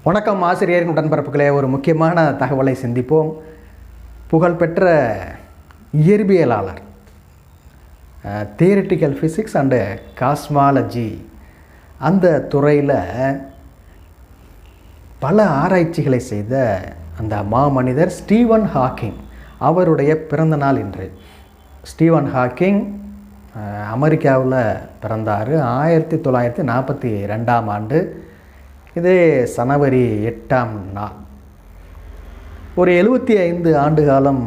வணக்கம் ஆசிரியர் உடன்பரப்புகளே. ஒரு முக்கியமான தகவலை சிந்திப்போம். புகழ்பெற்ற இயற்பியலாளர், தியரிட்டிக்கல் ஃபிசிக்ஸ் அண்டு காஸ்மாலஜி, அந்த துறையில் பல ஆராய்ச்சிகளை செய்த அந்த மாமனிதர் ஸ்டீவன் ஹாக்கிங், அவருடைய பிறந்த நாள் இன்று. ஸ்டீவன் ஹாக்கிங் அமெரிக்காவில் பிறந்தார். 1942ஆம் ஆண்டு. இதே ஜனவரி 8ஆம் நாள். ஒரு 75 ஆண்டு காலம்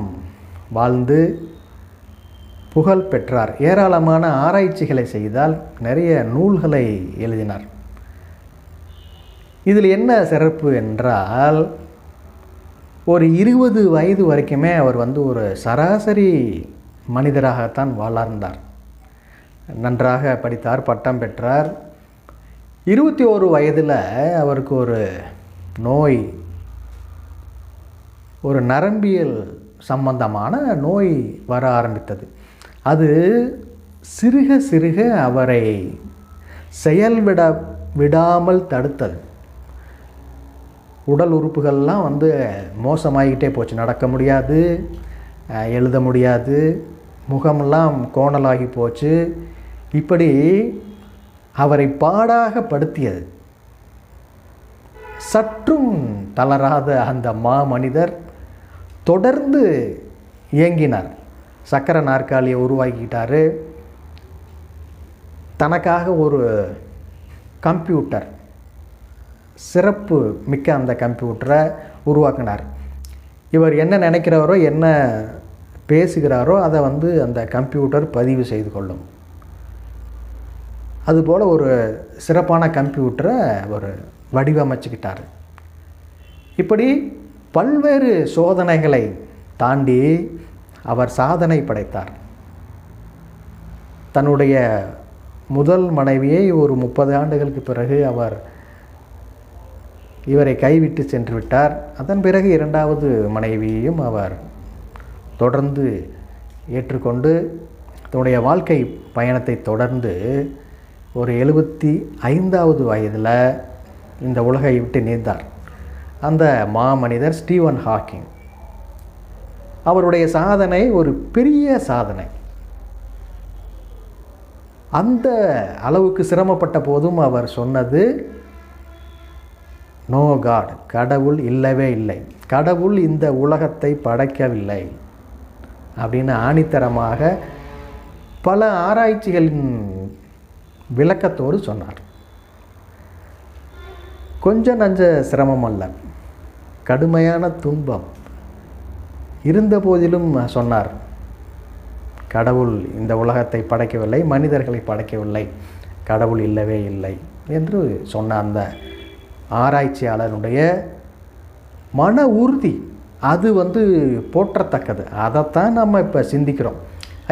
வாழ்ந்து புகழ் பெற்றார். ஏராளமான ஆராய்ச்சிகளை செய்தால் நிறைய நூல்களை எழுதினார். இதில் என்ன சிறப்பு என்றால், ஒரு 20 வயது வரைக்குமே அவர் ஒரு சராசரி மனிதராகத்தான் வாழ்ந்தார். நன்றாக படித்தார், பட்டம் பெற்றார். 21 வயதில் அவருக்கு ஒரு நோய், ஒரு நரம்பியல் சம்பந்தமான நோய் வர ஆரம்பித்தது. அது சிறுக சிறுக அவரை விடாமல் தடுத்தது. உடல் உறுப்புகள்லாம் மோசமாகிக்கிட்டே போச்சு. நடக்க முடியாது, எழுத முடியாது, முகமெல்லாம் கோணலாகி போச்சு. இப்படி அவரை பாடாக படுத்தியது. சற்றும் தளராத அந்த மாமனிதர் தொடர்ந்து இயங்கினார். சக்கர நாற்காலியை உருவாக்கிட்டார். தனக்காக ஒரு கம்ப்யூட்டர், சிறப்பு மிக்க அந்த கம்ப்யூட்டரை உருவாக்கினார். இவர் என்ன நினைக்கிறாரோ, என்ன பேசுகிறாரோ அதை அந்த கம்ப்யூட்டர் பதிவு செய்து கொள்ளும். அதுபோல் ஒரு சிறப்பான கம்ப்யூட்டரை அவர் வடிவமைச்சுக்கிட்டார். இப்படி பல்வேறு சோதனைகளை தாண்டி அவர் சாதனை படைத்தார். தன்னுடைய முதல் மனைவியை ஒரு 30 ஆண்டுகளுக்கு பிறகு இவரை கைவிட்டு சென்று விட்டார். அதன் பிறகு 2வது மனைவியையும் அவர் தொடர்ந்து ஏற்றுக்கொண்டு தன்னுடைய வாழ்க்கை பயணத்தை தொடர்ந்து ஒரு 75வது வயதில் இந்த உலகை விட்டு நீந்தார். அந்த மாமனிதர் ஸ்டீவன் ஹாக்கிங். அவருடைய சாதனை ஒரு பெரிய சாதனை. அந்த அளவுக்கு சிரமப்பட்ட போதும் அவர் சொன்னது, நோ காட், கடவுள் இல்லவே இல்லை, கடவுள் இந்த உலகத்தை படைக்கவில்லை அப்படின்னு ஆணித்தரமாக பல ஆராய்ச்சிகளின் விளக்கத்தோடு சொன்னார். கொஞ்சம் நஞ்ச சிரமம் அல்ல, கடுமையான துன்பம் இருந்த போதிலும் சொன்னார், கடவுள் இந்த உலகத்தை படைக்கவில்லை, மனிதர்களை படைக்கவில்லை, கடவுள் இல்லவே இல்லை என்று சொன்ன அந்த ஆராய்ச்சியாளருடைய மன உறுதி அது போற்றத்தக்கது. அதைத்தான் நம்ம இப்போ சிந்திக்கிறோம்.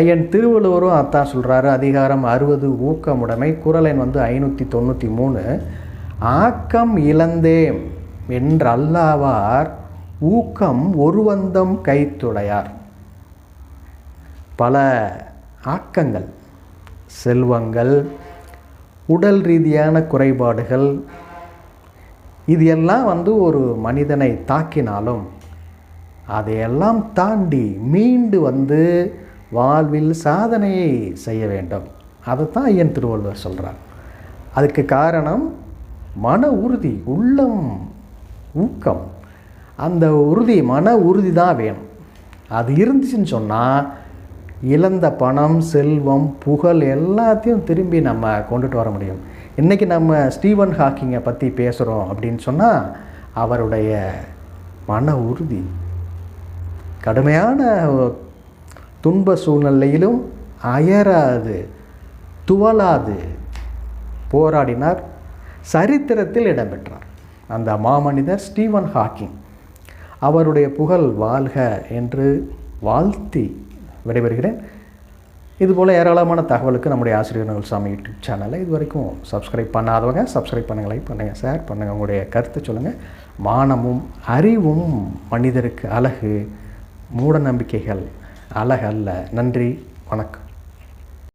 ஐயன் திருவள்ளுவரும் அதான் சொல்கிறாரு. அதிகாரம் 60 ஊக்கமுடைமை, குறள் எண் 593, ஆக்கம் இழந்தேம் என்றல்லாவார் ஊக்கம் ஒருவந்தம் கைத்துடையார். பல ஆக்கங்கள், செல்வங்கள், உடல் ரீதியான குறைபாடுகள், இது எல்லாம் ஒரு மனிதனை தாக்கினாலும் அதையெல்லாம் தாண்டி மீண்டு வாழ்வில் சாதனையை செய்ய வேண்டும். அதைத்தான் ஐயன் திருவள்ளுவர் சொல்கிறார். அதுக்கு காரணம் மன உறுதி, உள்ளம் ஊக்கம். அந்த உறுதி, மன உறுதி தான் வேணும். அது இருந்துச்சுன்னு சொன்னால் இழந்த பணம், செல்வம், புகழ் எல்லாத்தையும் திரும்பி நம்ம கொண்டுட்டு வர முடியும். இன்றைக்கி நம்ம ஸ்டீவன் ஹாக்கிங்கை பற்றி பேசுகிறோம் அப்படின்னு சொன்னால் அவருடைய மன உறுதி, கடுமையான துன்ப சூழ்நிலையிலும் அயராது, துவளாது போராடினார். சரித்திரத்தில் இடம்பெற்றார் அந்த மாமனிதர் ஸ்டீவன் ஹாக்கிங். அவருடைய புகழ் வாழ்க என்று வாழ்த்தி விடைபெறுகிறேன். இதுபோல் ஏராளமான தகவலுக்கு நம்முடைய ஆசிரியர் நகுல்சாமி யூடியூப் சேனலை இதுவரைக்கும் சப்ஸ்கிரைப் பண்ணாதவங்க சப்ஸ்கிரைப் பண்ணுங்கள், லைக் பண்ணுங்கள், ஷேர் பண்ணுங்கள், உங்களுடைய கருத்தை சொல்லுங்கள். மானமும் அறிவும் மனிதருக்கு அழகு, மூட நம்பிக்கைகள் அழகல்ல. நன்றி, வணக்கம்.